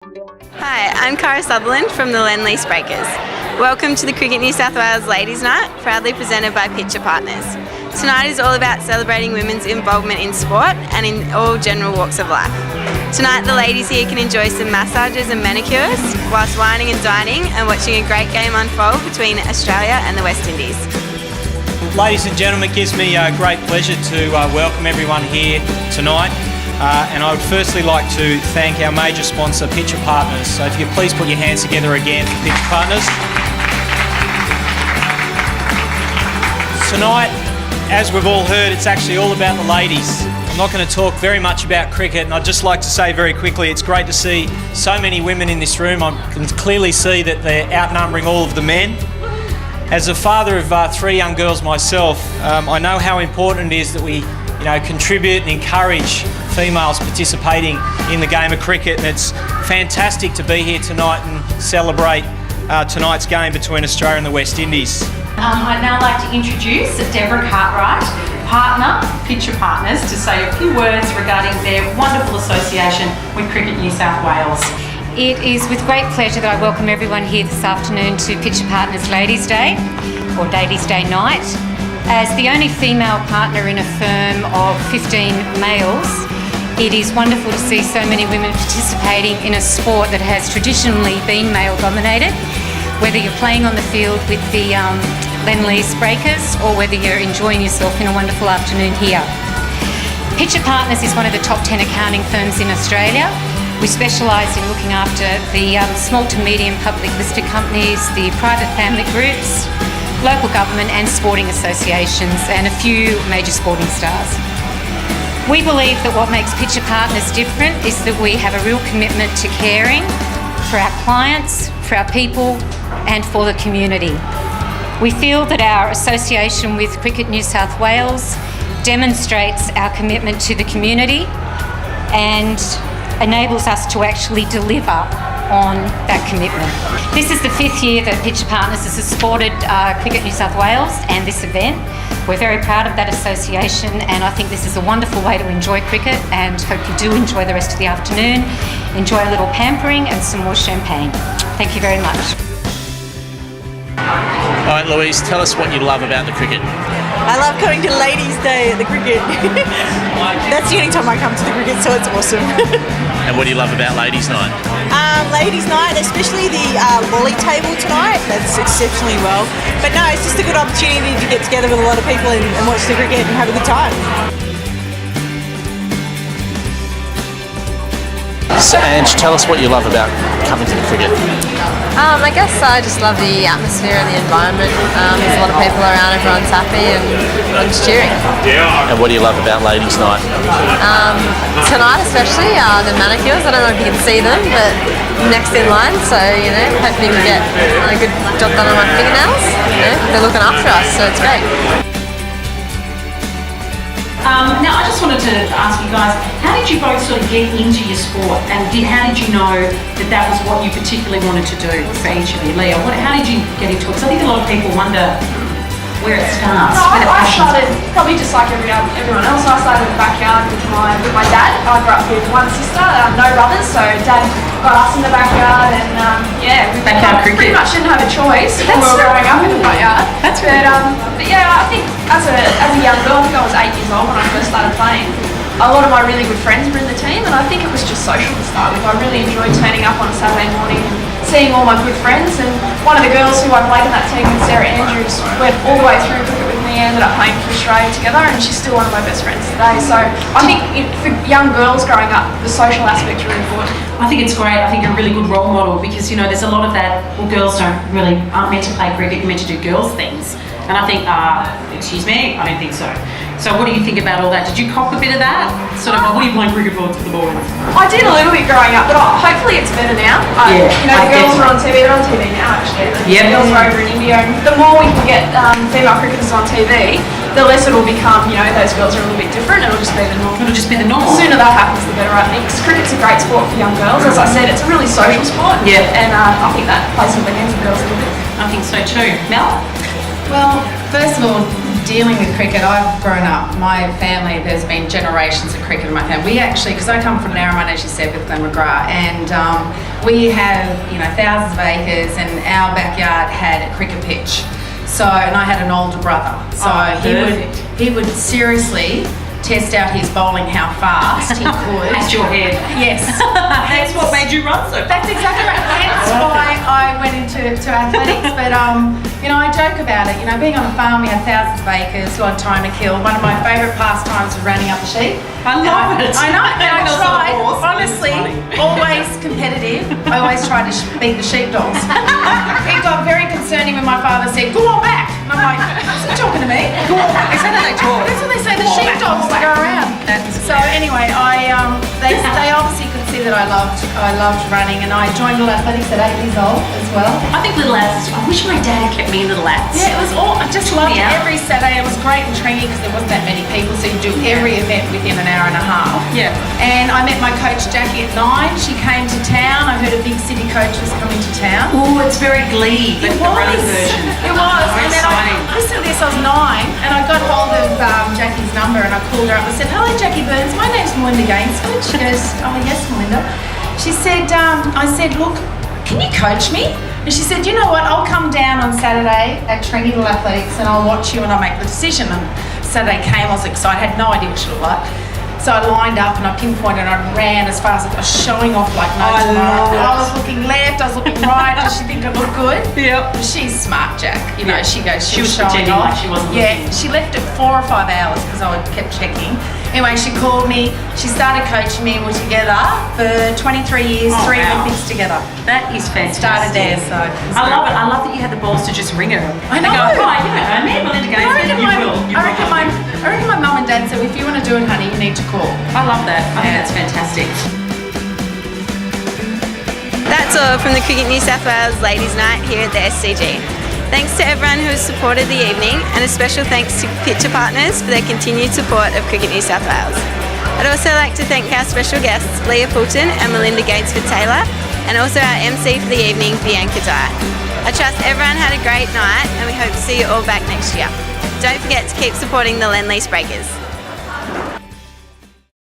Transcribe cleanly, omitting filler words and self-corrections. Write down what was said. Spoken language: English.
Hi, I'm Cara Sutherland from the Lend-Lease Breakers. Welcome to the Cricket New South Wales Ladies Night, proudly presented by Picture Partners. Tonight is all about celebrating women's involvement in sport and in all general walks of life. Tonight the ladies here can enjoy some massages and manicures whilst wining and dining and watching a great game unfold between Australia and the West Indies. Ladies and gentlemen, it gives me great pleasure to welcome everyone here tonight. And I would firstly like to thank our major sponsor, Picture Partners. So if you could please put your hands together again for Picture Partners. Tonight, as we've all heard, it's actually all about the ladies. I'm not going to talk very much about cricket, and I'd just like to say very quickly, it's great to see so many women in this room. I can clearly see that they're outnumbering all of the men. As a father of 3 young girls myself, I know how important it is that we contribute and encourage females participating in the game of cricket, and it's fantastic to be here tonight and celebrate tonight's game between Australia and the West Indies. I'd now like to introduce Deborah Cartwright, partner, Picture Partners, to say a few words regarding their wonderful association with Cricket New South Wales. It is with great pleasure that I welcome everyone here this afternoon to Picture Partners Ladies Day, or Ladies Day Night. As the only female partner in a firm of 15 males, it is wonderful to see so many women participating in a sport that has traditionally been male-dominated, whether you're playing on the field with the Lend-Lease Breakers or whether you're enjoying yourself in a wonderful afternoon here. Picture Partners is one of the top 10 accounting firms in Australia. We specialise in looking after the small to medium public listed companies, the private family groups, local government and sporting associations, and a few major sporting stars. We believe that what makes Picture Partners different is that we have a real commitment to caring for our clients, for our people and for the community. We feel that our association with Cricket New South Wales demonstrates our commitment to the community and enables us to actually deliver on that commitment. This is the 5th year that Picture Partners has supported Cricket New South Wales and this event. We're very proud of that association, and I think this is a wonderful way to enjoy cricket, and hope you do enjoy the rest of the afternoon. Enjoy a little pampering and some more champagne. Thank you very much. All right, Louise, tell us what you love about the cricket. I love coming to Ladies' Day at the cricket. That's the only time I come to the cricket, so it's awesome. And what do you love about Ladies' Night? Ladies' Night, especially the lolly table tonight, that's exceptionally well. But no, it's just a good opportunity to get together with a lot of people and watch the cricket and have a good time. So, Ange, tell us what you love about coming to the cricket. I guess I just love the atmosphere and the environment. There's a lot of people around, everyone's happy and everyone's cheering. And what do you love about Ladies' Night? Tonight especially, the manicures. I don't know if you can see them, but next in line, so hopefully we get a good job done on my fingernails. They're looking after us, so it's great. Now I just wanted to ask you guys, how did you both sort of get into your sport, and how did you know that that was what you particularly wanted to do for each of you? Leah, how did you get into it? Because I think a lot of people wonder where it starts. I started probably just like everyone else. I started in the backyard with my dad. I grew up with one sister, no brothers, so dad got us in the backyard, and we pretty much didn't have a choice when we were growing up in the backyard. That's right. But yeah, I think as a young girl, I think I was 8 years old when I first started playing. A lot of my really good friends were in the team, and I think it was just social to start with. I really enjoyed turning up on a Saturday morning and seeing all my good friends. And one of the girls who I played in that team with, Sarah Andrews, went all the way through cricket with me, ended up playing for Australia together, and she's still one of my best friends today. So I think for young girls growing up, the social aspect's really important. I think it's great. I think you're a really good role model, because there's a lot of that. Well, girls aren't meant to play cricket. You're meant to do girls things, and I think, excuse me, I don't think so. So what do you think about all that? Did you cop a bit of that? Sort of, what are you playing cricket for the boys? I did a little bit growing up, but hopefully it's better now. The girls are on TV. They're on TV now, actually. The girls are over in India, and the more we can get female cricketers on TV, the less it'll become, those girls are a little bit different. It'll just be the norm. It'll just be the norm. The sooner that happens, the better, I think. Because cricket's a great sport for young girls. As I said, it's a really social sport. Yeah. And I think that plays with the hands of girls a little bit. I think so too. Mel? Well, first of all, dealing with cricket, I've grown up, my family, there's been generations of cricket in my family. We actually, because I come from Narromine, as you said, with Glen McGrath, and we have, thousands of acres, and our backyard had a cricket pitch. So, and I had an older brother, so he would seriously test out his bowling, how fast he could. At your head. Yes. That's what made you run so fast. That's exactly right. That's why I went into athletics. But I joke about it. Being on a farm, we had thousands of acres, a lot of time to kill. One of my favourite pastimes was running up the sheep. I love it. I know. And I Also tried, a horse. honestly, always competitive. I always tried to beat the sheepdogs. It got very concerning when my father said, "Go on back." And I'm like, "Is he talking to me? Go on back." Is that how they talk? That's what they say. The sheepdogs that go around. So anyway, they obviously could see that I loved running, and I joined Little Athletics at 8 years old as well. I think Little Lads, I wish my dad had kept me in Little Lads. Yeah, it was all, I just loved me it. out. Every Saturday. It was great and tringy because there wasn't that many people, so you do every event within an hour and a half. Yeah. And I met my coach Jackie at 9. She came to town. I heard a big city coach was coming to town. Oh, it's very Glee, but the running version. It was. Very And then exciting. listen to this, I was 9 and I got hold of Jackie's number and I called her up and said, "Hello Jackie Burns, my name's Melinda Gainsford." She goes, "Oh yes, Melinda." She said, I said, "Look, can you coach me?" And she said, "You know what, I'll come down on Saturday at Trinity Little Athletics and I'll watch you and I'll make the decision." And Saturday came, I was excited, I had no idea what she looked like. So I lined up and I pinpointed and I ran as fast as I was, showing off like no tomorrow. I was looking left, I was looking right. Does she think I look good? Yep. But she's smart, Jack. She goes, She was showing pretending off. like she wasn't Yeah, looking. she left it 4 or 5 hours because I kept checking. Anyway, she called me, she started coaching me, and we're together for 23 years, Oh, 3 wow. Olympics together. That is fantastic. Started there, so. I love it. I love that you had the balls to just ring her. I know. And go, "Hi, you don't know me, Melinda I reckon Gainsford." You will. You I reckon will. my mum and dad said, "If you want to do it, honey, you need to call." I love that. I think Yeah. that's fantastic. That's all from the Cricket New South Wales Ladies Night here at the SCG. Thanks to everyone who has supported the evening, and a special thanks to Picture Partners for their continued support of Cricket New South Wales. I'd also like to thank our special guests, Leah Fulton and Melinda Gainsford-Taylor, and also our MC for the evening, Bianca Dye. I trust everyone had a great night, and we hope to see you all back next year. Don't forget to keep supporting the Lend-Lease Breakers.